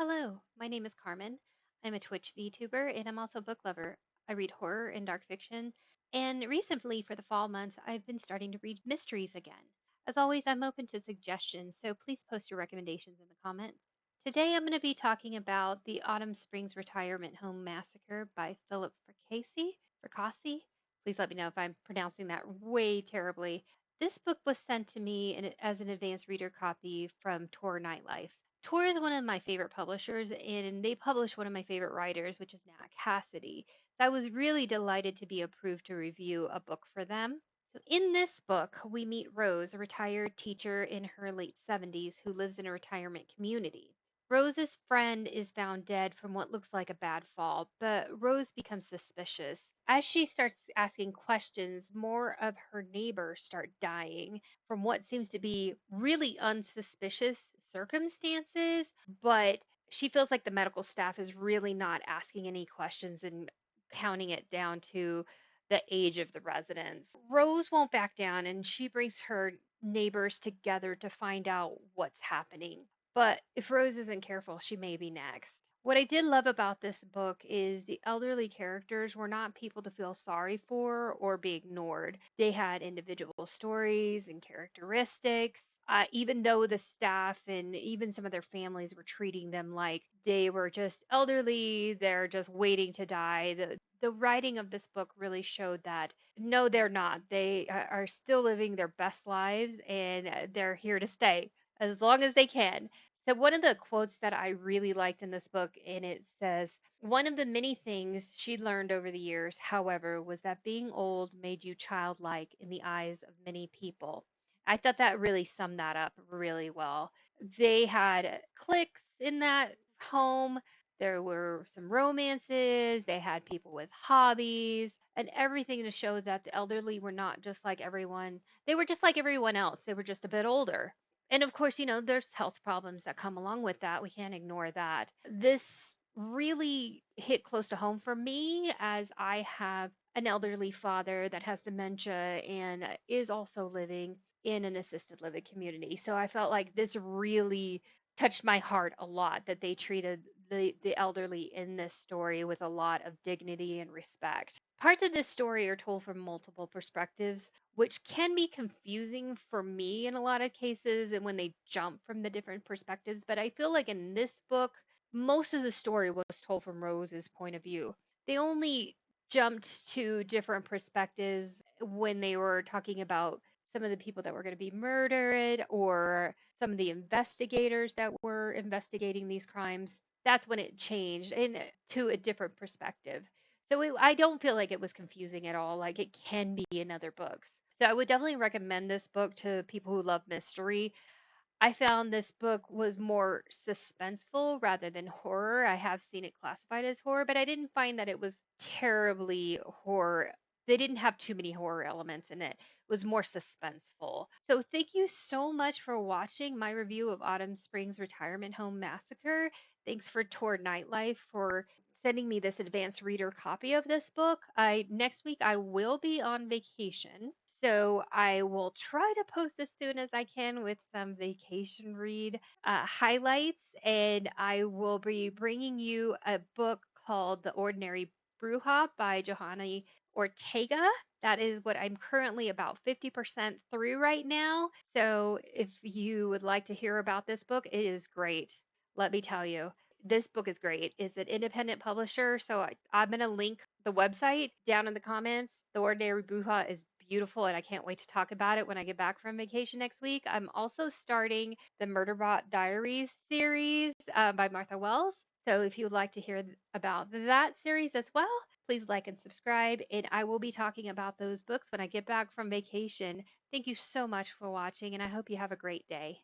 Hello, my name is Carmen. I'm a Twitch VTuber and I'm also a book lover. I read horror and dark fiction, and recently for the fall months, I've been starting to read mysteries again. As always, I'm open to suggestions, so please post your recommendations in the comments. Today, I'm going to be talking about the Autumn Springs Retirement Home Massacre by Philip Fracassi. Fracassi? Please let me know if I'm pronouncing that way terribly. This book was sent to me as an advanced reader copy from TOR Nightlife. Tor is one of my favorite publishers, and they publish one of my favorite writers, which is Nat Cassidy. So I was really delighted to be approved to review a book for them. So in this book, we meet Rose, a retired teacher in her late 70s who lives in a retirement community. Rose's friend is found dead from what looks like a bad fall, but Rose becomes suspicious. As she starts asking questions, more of her neighbors start dying from what seems to be really unsuspicious circumstances, but she feels like the medical staff is really not asking any questions and counting it down to the age of the residents. Rose won't back down and she brings her neighbors together to find out what's happening. But if Rose isn't careful, she may be next. What I did love about this book is the elderly characters were not people to feel sorry for or be ignored. They had individual stories and characteristics. Even though the staff and even some of their families were treating them like they were just elderly, they're just waiting to die. The writing of this book really showed that no, they're not. They are still living their best lives and they're here to stay as long as they can. So, one of the quotes that I really liked in this book, and it says, one of the many things she learned over the years, however, was that being old made you childlike in the eyes of many people. I thought that really summed that up really well. They had cliques in that home. There were some romances. They had people with hobbies and everything to show that the elderly were not just like everyone. They were just like everyone else. They were just a bit older. And of course, there's health problems that come along with that. We can't ignore that. This really hit close to home for me as I have an elderly father that has dementia and is also living in an assisted living community. So I felt like this really touched my heart a lot that they treated the elderly in this story with a lot of dignity and respect. Parts of this story are told from multiple perspectives, which can be confusing for me in a lot of cases and when they jump from the different perspectives. But I feel like in this book, most of the story was told from Rose's point of view. They only jumped to different perspectives when they were talking about some of the people that were going to be murdered or some of the investigators that were investigating these crimes. That's when it changed to a different perspective. So I don't feel like it was confusing at all, like it can be in other books. So I would definitely recommend this book to people who love mystery. I found this book was more suspenseful rather than horror. I have seen it classified as horror, but I didn't find that it was terribly horror. They didn't have too many horror elements in it. It was more suspenseful. So thank you so much for watching my review of Autumn Springs Retirement Home Massacre. Thanks for Tour Nightlife for sending me this advanced reader copy of this book. I next week I will be on vacation, so I will try to post as soon as I can with some vacation read highlights, and I will be bringing you a book called The Ordinary Bruja by Johanny Ortega. That is what I'm currently about 50% through right now. So if you would like to hear about this book, it is great. Let me tell you, this book is great. It's an independent publisher, so I'm going to link the website down in the comments. The Ordinary Bruja is beautiful, and I can't wait to talk about it when I get back from vacation next week. I'm also starting the Murderbot Diaries series by Martha Wells. So if you would like to hear about that series as well, please like and subscribe. And I will be talking about those books when I get back from vacation. Thank you so much for watching, and I hope you have a great day.